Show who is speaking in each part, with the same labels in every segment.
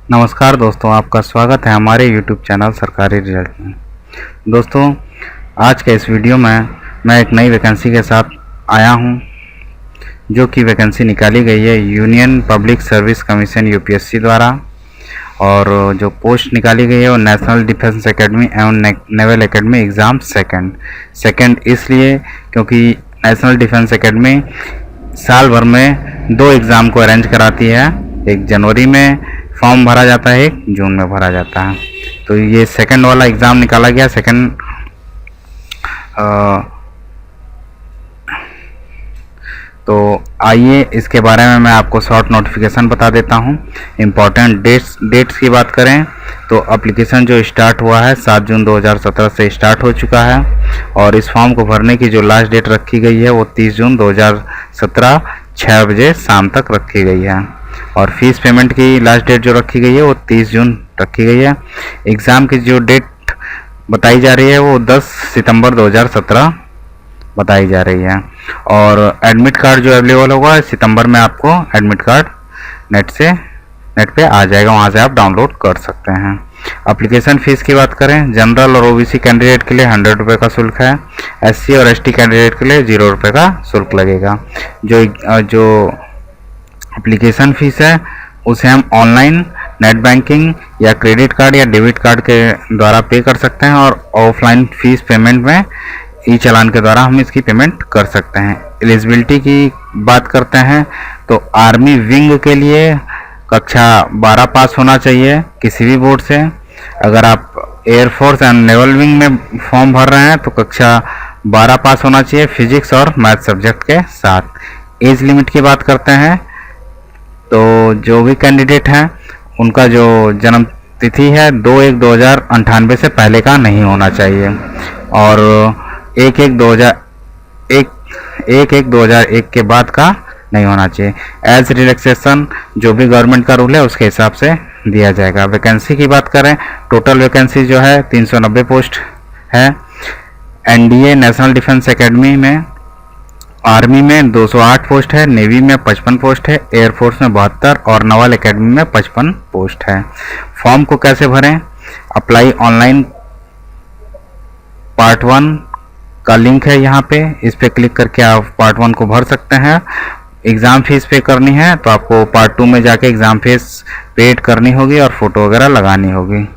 Speaker 1: नमस्कार दोस्तों, आपका स्वागत है हमारे YouTube चैनल सरकारी रिजल्ट में। दोस्तों, आज के इस वीडियो में मैं एक नई वैकेंसी के साथ आया हूं, जो कि वैकेंसी निकाली गई है union public service commission UPSC द्वारा। और जो पोस्ट निकाली गई है वो नेशनल डिफेंस एकेडमी एवं नेवल एकेडमी एग्ज़ाम सेकेंड इसलिए क्योंकि नेशनल डिफेंस एकेडमी साल भर में 2 एग्ज़ाम को अरेंज कराती है। एक जनवरी में फॉर्म भरा जाता है, एक जून में भरा जाता है। तो ये सेकंड वाला एग्ज़ाम निकाला गया। तो आइए इसके बारे में मैं आपको शॉर्ट नोटिफिकेशन बता देता हूँ। इम्पॉर्टेंट डेट्स की बात करें तो एप्लीकेशन जो स्टार्ट हुआ है 7 जून 2017 से स्टार्ट हो चुका है। और इस फॉर्म को भरने की जो लास्ट डेट रखी गई है वो 30 जून 2017 6 बजे शाम तक रखी गई है। और फीस पेमेंट की लास्ट डेट जो रखी गई है वो 30 जून रखी गई है। एग्ज़ाम की जो डेट बताई जा रही है वो 10 सितंबर 2017 बताई जा रही है। और एडमिट कार्ड जो अवेलेबल होगा सितंबर में, आपको एडमिट कार्ड नेट पे आ जाएगा, वहाँ से आप डाउनलोड कर सकते हैं। एप्लीकेशन फ़ीस की बात करें, जनरल और ओबीसी कैंडिडेट के लिए 100 रुपये का शुल्क है। एससी और एसटी कैंडिडेट के लिए 0 रुपये का शुल्क लगेगा। जो एप्लीकेशन फ़ीस है उसे हम ऑनलाइन नेट बैंकिंग या क्रेडिट कार्ड या डेबिट कार्ड के द्वारा पे कर सकते हैं। और ऑफलाइन फ़ीस पेमेंट में ई चालान के द्वारा हम इसकी पेमेंट कर सकते हैं। एलिजिबिलिटी की बात करते हैं तो आर्मी विंग के लिए कक्षा 12 पास होना चाहिए किसी भी बोर्ड से। अगर आप एयरफोर्स एंड नेवल विंग में फॉर्म भर रहे हैं तो कक्षा 12 पास होना चाहिए फिजिक्स और मैथ सब्जेक्ट के साथ। एज लिमिट की बात करते हैं तो जो भी कैंडिडेट हैं उनका जो जन्म तिथि है 2/1/2098 से पहले का नहीं होना चाहिए। और 1/1/2001 के बाद का नहीं होना चाहिए। एज रिलैक्सेशन जो भी गवर्नमेंट का रूल है उसके हिसाब से दिया जाएगा। वैकेंसी की बात करें, टोटल वैकेंसी जो है 390 पोस्ट है। एनडीए नेशनल डिफेंस एकेडमी में आर्मी में 208 पोस्ट है, नेवी में 55 पोस्ट है, एयरफोर्स में 72 और नवल एकेडमी में 55 पोस्ट है। फॉर्म को कैसे भरें? अप्लाई ऑनलाइन पार्ट 1 का लिंक है यहाँ पे, इस पे क्लिक करके आप पार्ट 1 को भर सकते हैं। एग्ज़ाम फीस पे करनी है तो आपको पार्ट 2 में जाके एग्ज़ाम फीस पेड करनी होगी और फ़ोटो वगैरह लगानी होगी।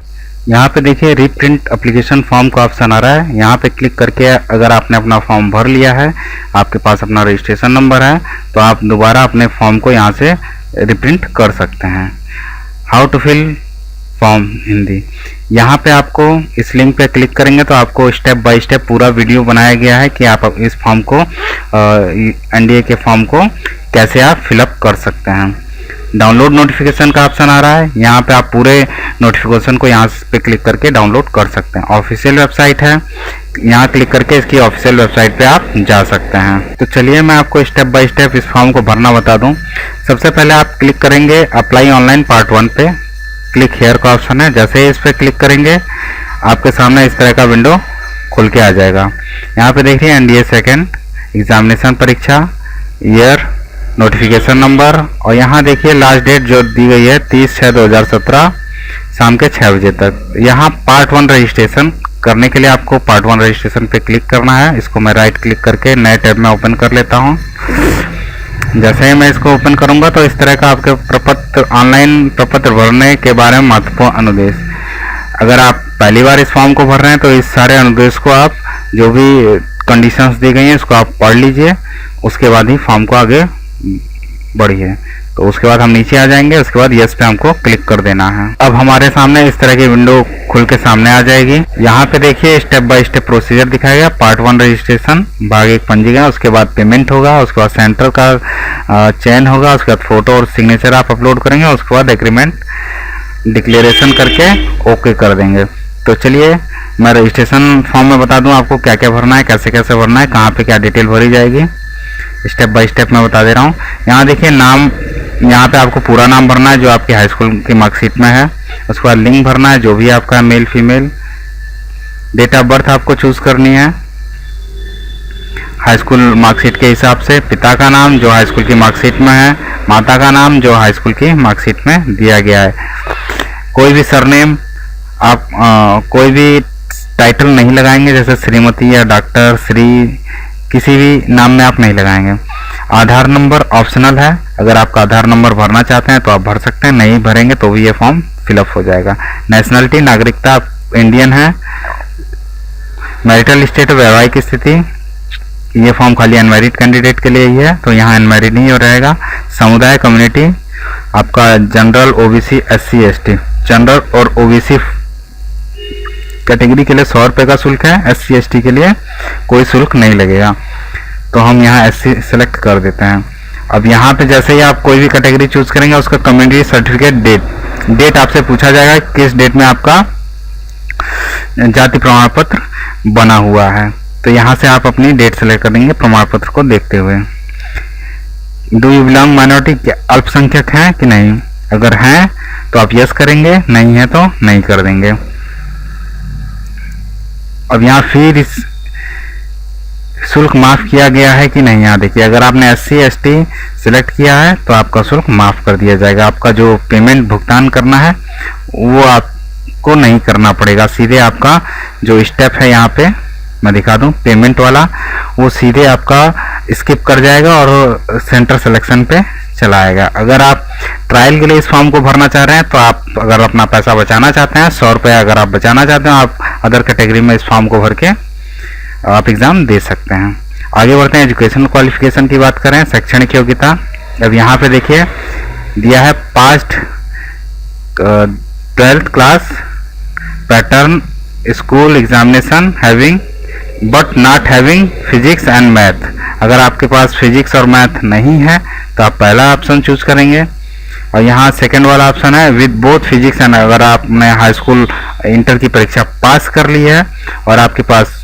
Speaker 1: यहाँ पे देखिए रीप्रिंट एप्लीकेशन फॉर्म का ऑप्शन आ रहा है। यहाँ पे क्लिक करके अगर आपने अपना फॉर्म भर लिया है, आपके पास अपना रजिस्ट्रेशन नंबर है, तो आप दोबारा अपने फॉर्म को यहाँ से रिप्रिंट कर सकते हैं। How to fill form Hindi, यहाँ पे आपको इस लिंक पे क्लिक करेंगे तो आपको स्टेप बाय स्टेप पूरा वीडियो बनाया गया है कि आप इस फॉर्म को एनडीए के फॉर्म को कैसे आप फिलअप कर सकते हैं। डाउनलोड नोटिफिकेशन का ऑप्शन आ रहा है, यहाँ पे आप पूरे नोटिफिकेशन को यहाँ पे क्लिक करके डाउनलोड कर सकते हैं। ऑफिशियल वेबसाइट है, यहाँ क्लिक करके इसकी ऑफिशियल वेबसाइट पे आप जा सकते हैं। तो चलिए मैं आपको स्टेप बाय स्टेप इस फॉर्म को भरना बता दूँ। सबसे पहले आप क्लिक करेंगे अप्लाई ऑनलाइन पार्ट 1 पे, क्लिक हेयर का ऑप्शन है। जैसे ही इस पर क्लिक करेंगे आपके सामने इस तरह का विंडो खुल के आ जाएगा। यहाँ पे देखिए एनडीए सेकेंड एग्जामिनेशन परीक्षा, ईयर, नोटिफिकेशन नंबर, और यहाँ देखिए लास्ट डेट जो दी गई है 30/6/2017 शाम के 6 बजे तक। यहाँ पार्ट 1 रजिस्ट्रेशन करने के लिए आपको पार्ट 1 रजिस्ट्रेशन पे क्लिक करना है। इसको मैं राइट क्लिक करके नए टैब में ओपन कर लेता हूँ। जैसे ही मैं इसको ओपन करूँगा तो इस तरह का आपके प्रपत्र ऑनलाइन प्रपत्र भरने के बारे में महत्वपूर्ण अनुदेश। अगर आप पहली बार इस फॉर्म को भर रहे हैं तो इस सारे अनुदेश को आप जो भी कंडीशंस दी गई हैं इसको आप पढ़ लीजिए, उसके बाद ही फॉर्म को आगे बढ़िए। तो उसके बाद हम नीचे आ जाएंगे, उसके बाद यस पे हमको क्लिक कर देना है। अब हमारे सामने इस तरह की विंडो खुल के सामने आ जाएगी। यहाँ पे देखिए स्टेप बाय स्टेप प्रोसीजर दिखाएगा। पार्ट 1 रजिस्ट्रेशन, भाग 1 पंजीकरण, उसके बाद पेमेंट होगा, उसके बाद सेंटर का चयन होगा, उसके बाद फोटो और सिग्नेचर आप अपलोड करेंगे, उसके बाद एग्रीमेंट डिक्लेरेशन करके ओके कर देंगे। तो चलिए मैं रजिस्ट्रेशन फॉर्म में बता दूं आपको क्या क्या भरना है, कैसे कैसे भरना है, कहाँ पे क्या डिटेल भरी जाएगी। स्टेप बाय स्टेप मैं बता दे रहा हूँ। यहाँ देखिए नाम, यहाँ पे आपको पूरा नाम भरना है जो आपकी हाई स्कूल की मार्कशीट में है। उसके बाद लिंग भरना है जो भी आपका male female. Date of birth आपको चूज करनी है हाई स्कूल मार्कशीट के हिसाब से। पिता का नाम जो हाई स्कूल की मार्कशीट में है, माता का नाम जो हाई स्कूल की मार्कशीट में दिया गया है। कोई भी सरनेम आप कोई भी टाइटल नहीं लगाएंगे, जैसे श्रीमती या डॉक्टर, श्री, किसी भी नाम में आप नहीं लगाएंगे। आधार नंबर ऑप्शनल है, अगर आपका आधार नंबर भरना चाहते हैं तो आप भर सकते हैं, नहीं भरेंगे तो भी ये फॉर्म फिलअप हो जाएगा। नेशनलिटी, नागरिकता आप इंडियन है। मैरिटल स्टेट, वैवाहिक स्थिति, ये फॉर्म खाली अनमैरिड कैंडिडेट के लिए ही है, तो यहाँ अनमैरिड नहीं हो रहेगा। समुदाय, कम्युनिटी, आपका general, OBC, SC, ST. General और ओबीसी कैटेगरी के लिए 100 रुपये का शुल्क है, एससी एसटी के लिए कोई शुल्क नहीं लगेगा, तो हम यहाँ एससी सेलेक्ट कर देते हैं। अब यहाँ पे जैसे ही आप कोई भी कैटेगरी चूज करेंगे, उसका कम्युनिटी सर्टिफिकेट डेट आपसे पूछा जाएगा किस डेट में आपका जाति प्रमाण पत्र बना हुआ है, तो यहाँ से आप अपनी डेट सेलेक्ट करेंगे प्रमाण पत्र को देखते हुए। डू यू बिलोंग माइनॉरिटी, अल्पसंख्यक हैं कि नहीं, अगर हैं तो आप यस करेंगे, नहीं है तो नहीं कर देंगे। अब यहाँ फिर शुल्क माफ किया गया है कि नहीं, यहाँ देखिए अगर आपने एससी एसटी सिलेक्ट किया है तो आपका शुल्क माफ कर दिया जाएगा। आपका जो पेमेंट भुगतान करना है वो आपको नहीं करना पड़ेगा, सीधे आपका जो स्टेप है यहाँ पे मैं दिखा दूं पेमेंट वाला, वो सीधे आपका स्किप कर जाएगा और सेंटर सिलेक्शन पे चला आएगा। अगर आप ट्रायल के लिए इस फॉर्म को भरना चाह रहे हैं तो आप अगर अपना पैसा बचाना चाहते हैं, 100 रुपये अगर आप बचाना चाहते हैं, आप अदर कैटेगरी में इस फॉर्म को भर के आप एग्ज़ाम दे सकते हैं। आगे बढ़ते हैं, एजुकेशनल क्वालिफिकेशन की बात करें, शैक्षणिक योग्यता। अब यहाँ पे देखिए दिया है past 12th class pattern school examination having but not having physics and math. अगर आपके पास फिजिक्स और मैथ नहीं है तो आप पहला ऑप्शन चूज करेंगे, और यहाँ सेकंड वाला ऑप्शन है विद बोथ फिजिक्स एंड, अगर आपने हाई स्कूल इंटर की परीक्षा पास कर ली है और आपके पास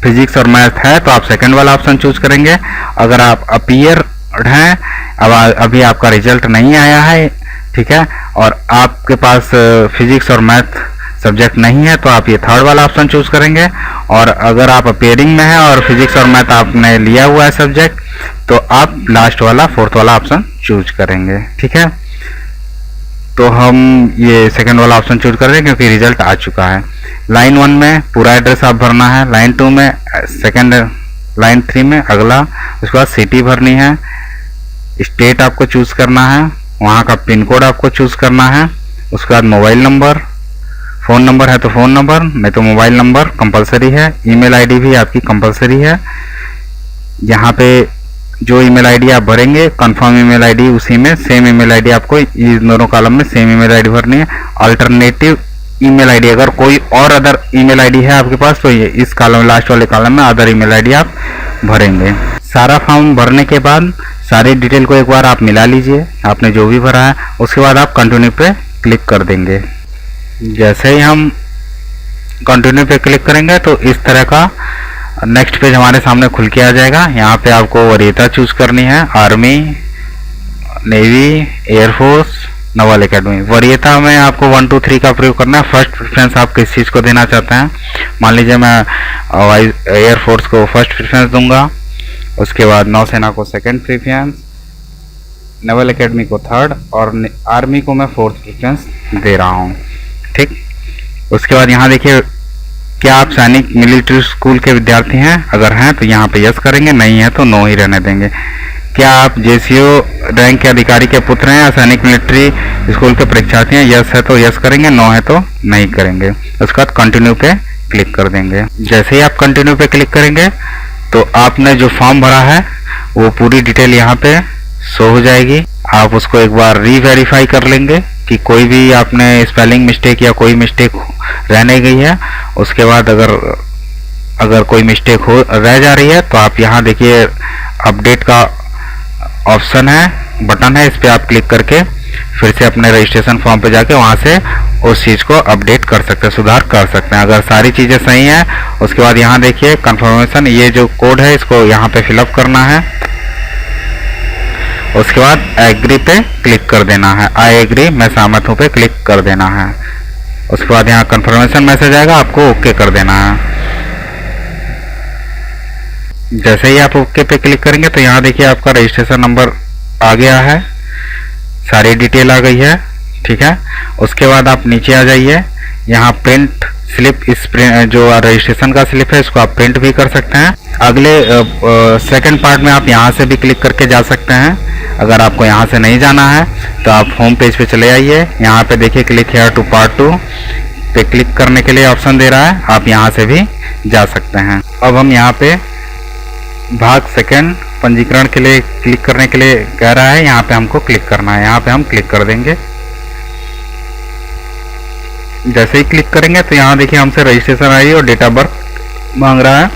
Speaker 1: फिजिक्स और मैथ है तो आप सेकंड वाला ऑप्शन चूज करेंगे। अगर आप अपीयर हैं, अब अभी आपका रिजल्ट नहीं आया है, ठीक है, और आपके पास फिजिक्स और मैथ सब्जेक्ट नहीं है तो आप ये थर्ड वाला ऑप्शन चूज करेंगे। और अगर आप अपेयरिंग में है और फिजिक्स और मैथ आपने लिया हुआ है सब्जेक्ट तो आप लास्ट वाला फोर्थ वाला ऑप्शन चूज करेंगे, ठीक है। तो हम ये सेकंड वाला ऑप्शन चूज कर रहे हैं क्योंकि रिजल्ट आ चुका है। लाइन 1 में पूरा एड्रेस आप भरना है, लाइन 2 में सेकंड, लाइन 3 में अगला, उसके बाद सिटी भरनी है, स्टेट आपको चूज करना है, वहाँ का पिन कोड आपको चूज करना है, उसके बाद मोबाइल नंबर, फ़ोन नंबर है तो फ़ोन नंबर, नहीं तो मोबाइल नंबर कंपलसरी है, ईमेल आईडी भी आपकी कंपलसरी है। यहाँ पे जो ईमेल आईडी आप भरेंगे कंफर्म ईमेल आईडी उसी में सेम ईमेल आईडी आपको इन दोनों कॉलम में सेम ईमेल आईडी भरनी है। अल्टरनेटिव ईमेल आईडी अगर कोई और अदर ईमेल आईडी है आपके पास तो ये इस कॉलम लास्ट वाले कॉलम में अदर ईमेल आईडी आप भरेंगे। सारा फॉर्म भरने के बाद सारी डिटेल को एक बार आप मिला लीजिए आपने जो भी भरा है, उसके बाद आप कंटिन्यू पे क्लिक कर देंगे। जैसे ही हम कंटिन्यू पे क्लिक करेंगे तो इस तरह का नेक्स्ट पेज हमारे सामने खुल के आ जाएगा। यहाँ पे आपको वरीयता चूज करनी है, army, navy, air force, Naval academy. वरीयता में आपको 1 2 3 का प्रयोग करना है। फर्स्ट प्रेफरेंस आप किस चीज़ को देना चाहते हैं, मान लीजिए मैं एयरफोर्स को फर्स्ट प्रेफरेंस दूंगा, उसके बाद नौसेना को सेकंड प्रेफरेंस, नवल एकेडमी को थर्ड और आर्मी को मैं फोर्थ प्रेफरेंस दे रहा हूँ, ठीक। उसके बाद यहाँ देखिए क्या आप सैनिक मिलिट्री स्कूल के विद्यार्थी हैं, अगर हैं तो यहाँ पे यस करेंगे, नहीं है तो नो ही रहने देंगे। क्या आप जेसीओ रैंक के अधिकारी के पुत्र हैं या सैनिक मिलिट्री स्कूल के परीक्षार्थी हैं, यस है तो यस करेंगे, नो है तो नहीं करेंगे। उसके बाद कंटिन्यू पे क्लिक कर देंगे। जैसे ही आप कंटिन्यू पे क्लिक करेंगे तो आपने जो फॉर्म भरा है वो पूरी डिटेल यहाँ पे शो हो जाएगी। आप उसको एक बार रीवेरीफाई कर लेंगे कि कोई भी आपने स्पेलिंग मिस्टेक या कोई मिस्टेक रह नहीं गई है। उसके बाद अगर कोई मिस्टेक हो रह जा रही है तो आप यहाँ देखिए अपडेट का ऑप्शन है, बटन है, इस पर आप क्लिक करके फिर से अपने रजिस्ट्रेशन फॉर्म पे जाके वहाँ से उस चीज़ को अपडेट कर सकते हैं, सुधार कर सकते हैं। अगर सारी चीज़ें सही हैं उसके बाद यहाँ देखिए कंफर्मेशन, ये जो कोड है इसको यहाँ पे फिलअप करना है। उसके बाद एग्री पे क्लिक कर देना है, आई एग्री मैं सहमत हूँ पे क्लिक कर देना है। उसके बाद यहाँ कंफर्मेशन मैसेज आएगा, आपको ओके कर देना है। जैसे ही आप ओके पे क्लिक करेंगे तो यहाँ देखिए आपका रजिस्ट्रेशन नंबर आ गया है, सारी डिटेल आ गई है, ठीक है। उसके बाद आप नीचे आ जाइए, यहाँ प्रिंट स्लिप, इस जो रजिस्ट्रेशन का स्लिप है इसको आप प्रिंट भी कर सकते हैं। अगले सेकंड पार्ट में आप यहाँ से भी क्लिक करके जा सकते हैं। अगर आपको यहाँ से नहीं जाना है तो आप होम पेज पे चले आइए, यहाँ पे देखिए क्लिक हेयर टू पार्ट 2 पे क्लिक करने के लिए ऑप्शन दे रहा है, आप यहाँ से भी जा सकते हैं। अब हम यहाँ पे भाग सेकंड पंजीकरण के लिए क्लिक करने के लिए कह रहा है, यहाँ पे हमको क्लिक करना है, यहाँ पे हम क्लिक कर देंगे। जैसे ही क्लिक करेंगे तो यहाँ देखिए हमसे रजिस्ट्रेशन आई और डेट ऑफ बर्थ मांग रहा है,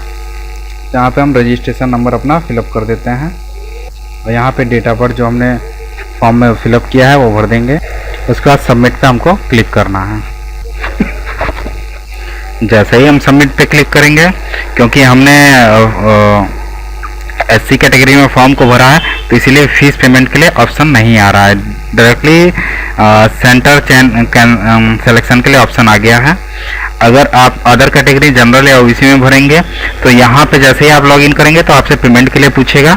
Speaker 1: यहाँ पे हम रजिस्ट्रेशन नंबर अपना फिलअप कर देते हैं और यहाँ पे डेट ऑफ बर्थ जो हमने फॉर्म में फिलअप किया है वो भर देंगे। उसके बाद सबमिट पे हमको क्लिक करना है। जैसे ही हम सबमिट पे क्लिक करेंगे, क्योंकि हमने SC कैटेगरी में फॉर्म को भरा है तो इसीलिए फीस पेमेंट के लिए ऑप्शन नहीं आ रहा है, डायरेक्टली सेंटर सिलेक्शन के लिए ऑप्शन आ गया है। अगर आप अदर कैटेगरी जनरल या OBC में भरेंगे तो यहाँ पे जैसे ही आप लॉगिन करेंगे तो आपसे पेमेंट के लिए पूछेगा,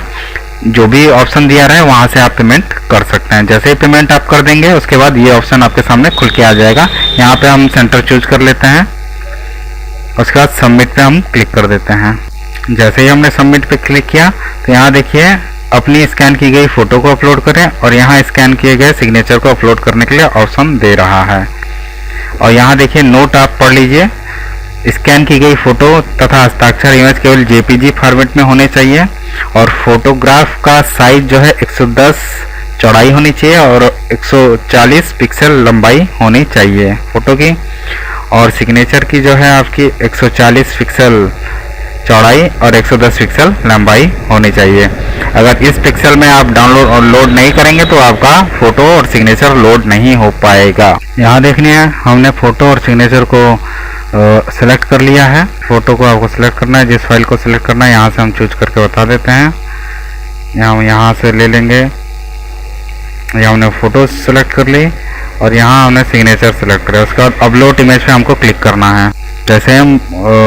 Speaker 1: जो भी ऑप्शन दिया रहा है वहाँ से आप पेमेंट कर सकते हैं। जैसे ही पेमेंट आप कर देंगे उसके बाद ये ऑप्शन आपके सामने खुल के आ जाएगा। यहाँ पे हम सेंटर चूज कर लेते हैं, उसके बाद सबमिट पे हम क्लिक कर देते हैं। जैसे ही हमने सबमिट पे क्लिक किया तो यहाँ देखिए अपनी स्कैन की गई फ़ोटो को अपलोड करें और यहाँ स्कैन किए गए सिग्नेचर को अपलोड करने के लिए ऑप्शन दे रहा है। और यहाँ देखिए नोट आप पढ़ लीजिए, स्कैन की गई फ़ोटो तथा हस्ताक्षर इमेज केवल JPG फॉर्मेट में होने चाहिए और फोटोग्राफ का साइज जो है 110 चौड़ाई होनी चाहिए और 140 पिक्सल लंबाई होनी चाहिए फ़ोटो की, और सिग्नेचर की जो है आपकी 140 पिक्सल चौड़ाई और 110 पिक्सल लंबाई होनी चाहिए। अगर इस पिक्सल में आप डाउनलोड और लोड नहीं करेंगे तो आपका फ़ोटो और सिग्नेचर लोड नहीं हो पाएगा। यहाँ देखनी है हमने फ़ोटो और सिग्नेचर को सेलेक्ट कर लिया है। फ़ोटो को आपको सेलेक्ट करना है, जिस फाइल को सेलेक्ट करना है यहाँ से हम चूज करके बता देते हैं। यहाँ से ले लेंगे, यहाँ हमने फ़ोटो सेलेक्ट कर ली और यहाँ हमने सिग्नेचर सेलेक्ट करा। उसके बाद अपलोड इमेज पे हमको क्लिक करना है। जैसे हम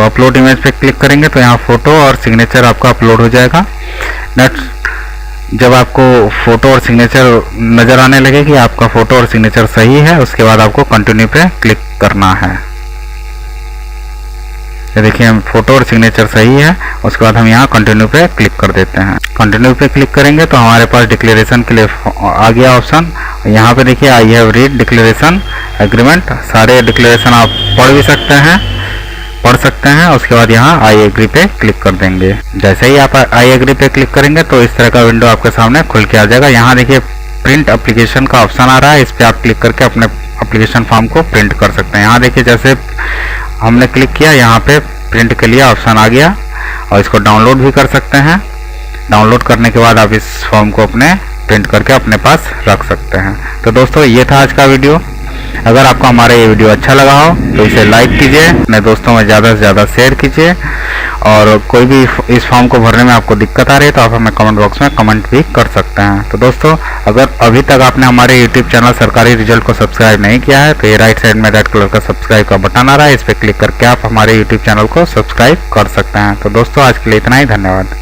Speaker 1: अपलोड इमेज पे क्लिक करेंगे तो यहाँ फ़ोटो और सिग्नेचर आपका अपलोड हो जाएगा। नेक्स्ट जब आपको फ़ोटो और सिग्नेचर नज़र आने लगे कि आपका फ़ोटो और सिग्नेचर सही है, उसके बाद आपको कंटिन्यू पे क्लिक करना है। ये देखिए हम फ़ोटो और सिग्नेचर सही है, उसके बाद हम यहाँ कंटिन्यू पे क्लिक कर देते हैं। कंटिन्यू पे क्लिक करेंगे तो हमारे पास डिक्लेरेशन के लिए आ गया ऑप्शन। यहाँ पे देखिए I have read declaration agreement, सारे डिक्लेरेशन आप पढ़ सकते हैं। उसके बाद यहाँ आई एग्री पे क्लिक कर देंगे। जैसे ही आप आई एग्री पे क्लिक करेंगे तो इस तरह का विंडो आपके सामने खुल के आ जाएगा। यहाँ देखिए प्रिंट एप्लीकेशन का ऑप्शन आ रहा है, इस पर आप क्लिक करके अपने एप्लीकेशन फॉर्म को प्रिंट कर सकते हैं। यहाँ देखिए जैसे हमने क्लिक किया यहाँ पे प्रिंट के लिए ऑप्शन आ गया और इसको डाउनलोड भी कर सकते हैं। डाउनलोड करने के बाद आप इस फॉर्म को अपने प्रिंट करके अपने पास रख सकते हैं। तो दोस्तों ये था आज का वीडियो। अगर आपको हमारा ये वीडियो अच्छा लगा हो तो इसे लाइक कीजिए, अपने दोस्तों में ज़्यादा से ज़्यादा शेयर कीजिए, और कोई भी इस फॉर्म को भरने में आपको दिक्कत आ रही है तो आप हमें कमेंट बॉक्स में कमेंट भी कर सकते हैं। तो दोस्तों अगर अभी तक आपने हमारे YouTube चैनल सरकारी रिजल्ट को सब्सक्राइब नहीं किया है तो ये राइट साइड में रेड कलर का सब्सक्राइब का बटन आ रहा है, इस पर क्लिक करके आप हमारे YouTube चैनल को सब्सक्राइब कर सकते हैं। तो दोस्तों आज के लिए इतना ही, धन्यवाद।